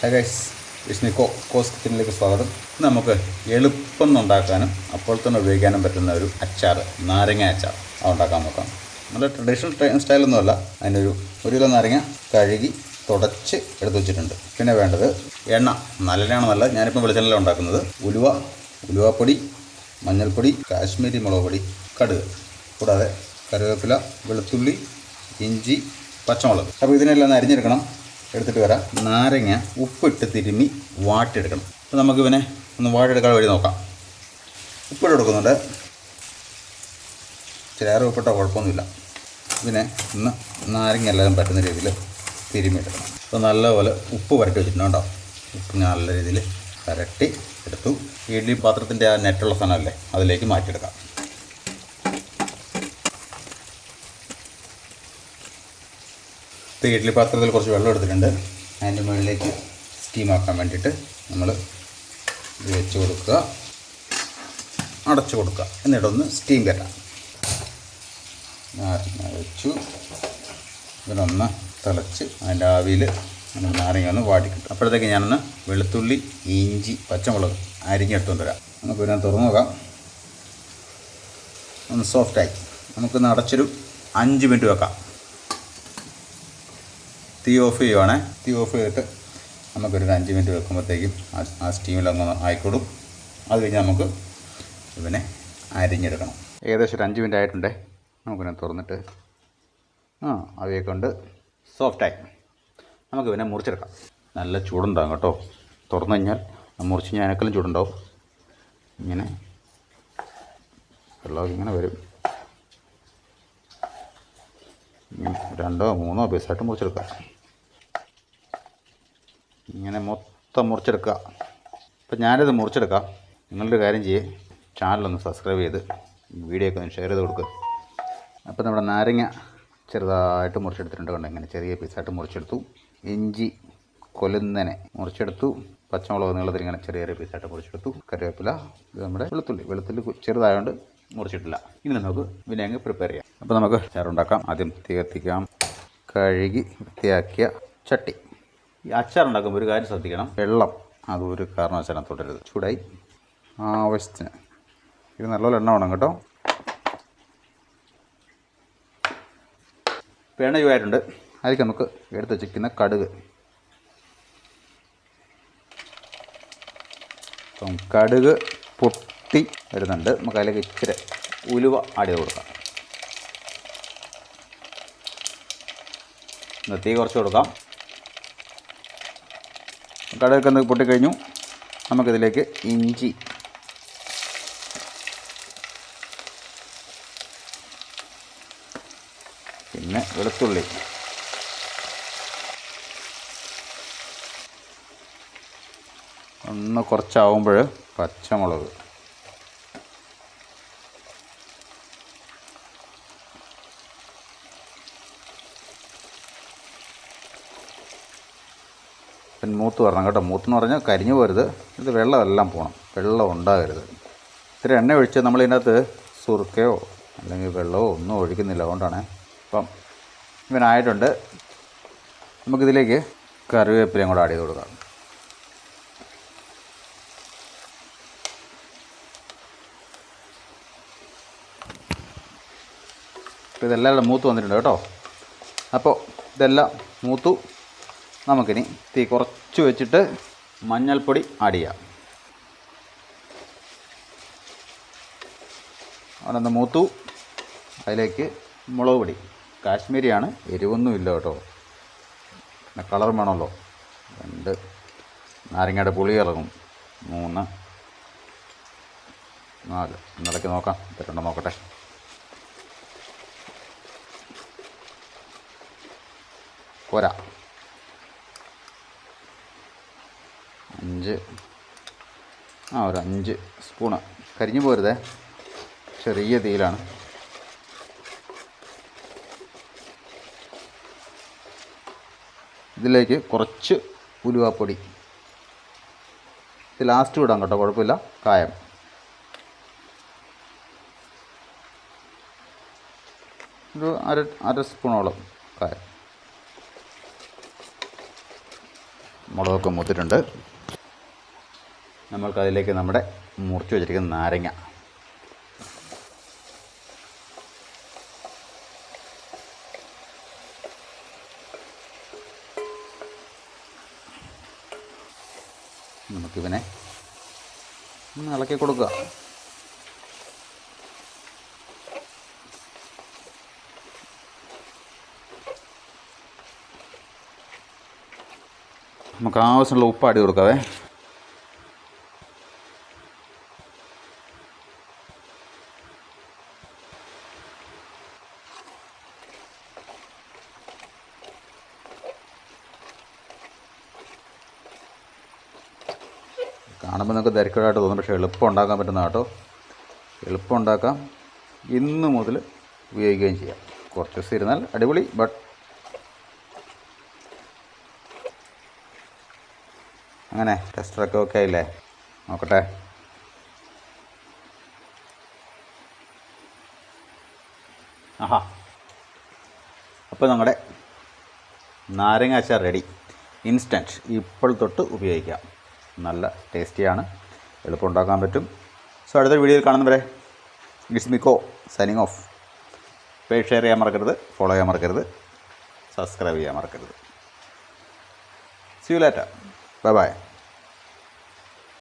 Hi guys, Vishnu cos കിച്ചണിലേക്ക് സ്വാഗതം. നമുക്ക് എളുപ്പം ഉണ്ടാക്കാനും അപ്പോൾ തന്നെ ഉപയോഗിക്കാനും പറ്റുന്ന ഒരു അച്ചാർ, നാരങ്ങ അച്ചാർ അത് ഉണ്ടാക്കാൻ നോക്കാം. നല്ല ട്രഡീഷണൽ സ്റ്റൈലൊന്നുമല്ല. അതിനൊരു 1 കിലോ നാരങ്ങ കഴുകി തുടച്ച് എടുത്ത് വെച്ചിട്ടുണ്ട്. പിന്നെ വേണ്ടത് എണ്ണ, നല്ലെണ്ണയാണ് നല്ലത്. ഞാനിപ്പോൾ വെളിച്ചെണ്ണയിലാണ് ഉണ്ടാക്കുന്നത്. ഉലുവാപ്പൊടി, മഞ്ഞൾപ്പൊടി, കാശ്മീരി മുളക് പൊടി, കടുക്, കൂടാതെ കറിവേപ്പില, വെളുത്തുള്ളി, ഇഞ്ചി, പച്ചമുളക്. അപ്പോൾ ഇതിനെല്ലാം അരിഞ്ഞെടുക്കണം. എടുത്തിട്ട് വരാം. നാരങ്ങ ഉപ്പിട്ട് തിരുമ്മി വാട്ടിയെടുക്കണം. അപ്പോൾ നമുക്ക് ഇവനെ ഒന്ന് വാട്ടിയെടുക്കാൻ വഴി നോക്കാം. ഉപ്പിട്ട് കൊടുക്കുന്നുണ്ട്. ചേറെ ഉപ്പിട്ടാൽ കുഴപ്പമൊന്നുമില്ല. ഇതിനെ ഒന്ന് നാരങ്ങ എല്ലാവരും പറ്റുന്ന രീതിയിൽ തിരുമ്മിയെടുക്കണം. അപ്പോൾ നല്ലപോലെ ഉപ്പ് വരട്ടി വെച്ചിട്ടുണ്ട് കേട്ടോ. ഉപ്പ് നല്ല രീതിയിൽ വരട്ടി എടുത്തു. ഇഡ്ഡലി പാത്രത്തിൻ്റെ ആ നെറ്റുള്ള സാധനമല്ലേ, അതിലേക്ക് മാറ്റിയെടുക്കാം. ഇഡ്ഡലി പാത്രത്തിൽ കുറച്ച് വെള്ളം എടുത്തിട്ടുണ്ട്. അതിൻ്റെ മുകളിലേക്ക് സ്റ്റീമാക്കാൻ വേണ്ടിയിട്ട് നമ്മൾ ഇത് വെച്ച് കൊടുക്കുക, അടച്ചു കൊടുക്കുക. എന്നിട്ടൊന്ന് സ്റ്റീം കയറ്റാം. നാരങ്ങ വെച്ചു. ഇതിനൊന്ന് തിളച്ച് അതിൻ്റെ ആവിയിൽ നാരങ്ങ ഒന്ന് വാടിക്കിട്ടും. അപ്പോഴത്തേക്ക് ഞാനൊന്ന് വെളുത്തുള്ളി, ഇഞ്ചി, പച്ചമുളക് അരിഞ്ഞെടുത്തുകൊണ്ട് വരാം. നമുക്ക് ഇതിനെ തുറന്നു നോക്കാം. ഒന്ന് സോഫ്റ്റായി. നമുക്കൊന്ന് അടച്ചൊരു 5 മിനിറ്റ് വെക്കാം. തീ ഓഫ് ചെയ്യുവാണേ. തീ ഓഫ് ചെയ്തിട്ട് നമുക്കൊരു 5 മിനിറ്റ് വെക്കുമ്പോഴത്തേക്കും ആ സ്റ്റീമിലൊന്ന് ആയിക്കോളും. അത് കഴിഞ്ഞ് നമുക്ക് ഇവനെ അരിഞ്ഞെടുക്കണം. ഏകദേശം ഒരു 5 മിനിറ്റ് ആയിട്ടുണ്ടേ. നമുക്കിനെ തുറന്നിട്ട് അവയൊക്കെ കൊണ്ട് സോഫ്റ്റായി. നമുക്കിവനെ മുറിച്ചെടുക്കാം. നല്ല ചൂടുണ്ടാകും കേട്ടോ. തുറന്നു കഴിഞ്ഞാൽ മുറിച്ച് കഴിഞ്ഞാൽ അതിനേക്കാളും ചൂടുണ്ടാവും. ഇങ്ങനെ വെള്ളമൊക്കെ ഇങ്ങനെ വരും. 2 or 3 പീസായിട്ട് മുറിച്ചെടുക്കുക. ഇങ്ങനെ മൊത്തം മുറിച്ചെടുക്കുക. അപ്പം ഞാനിത് മുറിച്ചെടുക്കാം. നിങ്ങളുടെ കാര്യം ചെയ്യേ, ചാനലൊന്ന് സബ്സ്ക്രൈബ് ചെയ്ത് വീഡിയോ ഒക്കെ ഒന്ന് ഷെയർ ചെയ്ത് കൊടുക്കുക. അപ്പോൾ നമ്മുടെ നാരങ്ങ ചെറുതായിട്ട് മുറിച്ചെടുത്തിട്ടുണ്ട്. കൊണ്ട് ഇങ്ങനെ ചെറിയ പീസായിട്ട് മുറിച്ചെടുത്തു. ഇഞ്ചി കൊലുന്നനെ മുറിച്ചെടുത്തു. പച്ചമുളക് നീളത്തിൽ ഇങ്ങനെ ചെറിയ ചെറിയ പീസായിട്ട് മുറിച്ചെടുത്തു. കറിവേപ്പില, ഇത് നമ്മുടെ വെളുത്തുള്ളി ചെറുതായതുകൊണ്ട് മുറിച്ചിട്ടില്ല. ഇനി നമുക്ക് വിനാഗിരി പ്രിപ്പയർ ചെയ്യാം. അപ്പോൾ നമുക്ക് അച്ചാറുണ്ടാക്കാം. ആദ്യം തീ കത്തിക്കാം. കഴുകി വൃത്തിയാക്കിയ ചട്ടി. ഈ അച്ചാറുണ്ടാക്കുമ്പോൾ ഒരു കാര്യം ശ്രദ്ധിക്കണം. വെള്ളം അതൊരു കാരണവശാലും തുടരുത്. ചൂടായി ആവശ്യത്തിന്. ഇത് നല്ലപോലെ എണ്ണ വേണം കേട്ടോ. ഇപ്പോൾ എണ്ണ ചൂടായിട്ടുണ്ട്. അതിലേക്ക് നമുക്ക് എടുത്ത് വെച്ചിരിക്കുന്ന കടുക്. അപ്പം കടുക് പൊട്ടി വരുന്നുണ്ട്. നമുക്ക് അതിലേക്ക് ഇച്ചിരി ഉലുവ ആഡ് ചെയ്ത് കൊടുക്കാം. തീ കുറച്ച് കൊടുക്കാം. കടുകൊക്കെ ഒന്ന് പൊട്ടിക്കഴിഞ്ഞു. നമുക്കിതിലേക്ക് ഇഞ്ചി, പിന്നെ വെളുത്തുള്ളി, ഒന്ന് കുറച്ചാവുമ്പോൾ പച്ചമുളക്, പിന്നെ മൂത്ത് വരണം കേട്ടോ. മൂത്തെന്ന് പറഞ്ഞാൽ കരിഞ്ഞു പോരുത്. ഇത് വെള്ളമെല്ലാം പോകണം. വെള്ളം ഉണ്ടാകരുത്. ഇത്തിരി എണ്ണ ഒഴിച്ച് നമ്മളിതിനകത്ത് സുറുക്കയോ അല്ലെങ്കിൽ വെള്ളമോ ഒന്നും ഒഴിക്കുന്നില്ല. അതുകൊണ്ടാണ്. അപ്പം ഇവനായിട്ടുണ്ട്. നമുക്കിതിലേക്ക് കറിവേപ്പിലയും കൂടെ ആഡ് ചെയ്ത് കൊടുക്കാം. അപ്പോൾ ഇതെല്ലാം ഇവിടെ മൂത്ത് വന്നിട്ടുണ്ട് കേട്ടോ. അപ്പോൾ ഇതെല്ലാം മൂത്തു. നമുക്കിനി തീ കുറച്ച് വെച്ചിട്ട് മഞ്ഞൾപ്പൊടി ആഡ് ചെയ്യാം. അവിടെ മൂത്തു. അതിലേക്ക് മുളക് പൊടി, കാശ്മീരിയാണ്, എരിവൊന്നും ഇല്ല കേട്ടോ. പിന്നെ കളർ വേണമല്ലോ. 2 നാരങ്ങയുടെ പുളി ഇറങ്ങും. 3 4 ഇടയ്ക്ക് നോക്കാം. തരുണ്ടോ നോക്കട്ടെ. പോരാ. 5 ഒരു 5 സ്പൂണ്. കരിഞ്ഞു പോരുതേ. ചെറിയ തീയിലാണ്. ഇതിലേക്ക് കുറച്ച് ഉലുവാപ്പൊടി. ഇത് ലാസ്റ്റ് വിടാം കേട്ടോ, കുഴപ്പമില്ല. കായം, ഒരു അര സ്പൂണോളം കായം. മുളകൊക്കെ മൂത്തിട്ടുണ്ട്. നമ്മൾക്കതിലേക്ക് നമ്മുടെ മുറിച്ച് വെച്ചിരിക്കുന്ന നാരങ്ങ നമുക്കിവനെ ഒന്ന് ഇളക്കി കൊടുക്കുക. നമുക്ക് ആവശ്യമുള്ള ഉപ്പ് ആഡ് കൊടുക്കാവേ. കാണുമ്പോൾ നിങ്ങൾക്ക് തിരക്കുകളായിട്ട് തോന്നും, പക്ഷേ എളുപ്പം ഉണ്ടാക്കാൻ പറ്റുന്ന കേട്ടോ. എളുപ്പം ഉണ്ടാക്കാം, ഇന്ന് മുതൽ ഉപയോഗിക്കുകയും ചെയ്യാം. കുറച്ച് ദിവസം ഇരുന്നാൽ അടിപൊളി. ബട്ട് അങ്ങനെ ടെസ്റ്ററൊക്കെ ഓക്കെ ആയില്ലേ? നോക്കട്ടെ. ആഹാ, അപ്പോൾ നമ്മുടെ നാരങ്ങ അച്ചാർ റെഡി. ഇൻസ്റ്റൻറ്റ്, ഇപ്പോൾ തൊട്ട് ഉപയോഗിക്കാം. നല്ല ടേസ്റ്റിയാണ്, എളുപ്പം ഉണ്ടാക്കാൻ പറ്റും. സോ അടുത്ത വീഡിയോയിൽ കാണുന്നവരെ it's Mikko signing off. Page share ചെയ്യാൻ മറക്കരുത്, ഫോളോ ചെയ്യാൻ മറക്കരുത്, സബ്സ്ക്രൈബ് ചെയ്യാൻ മറക്കരുത്. See you later. Bye by.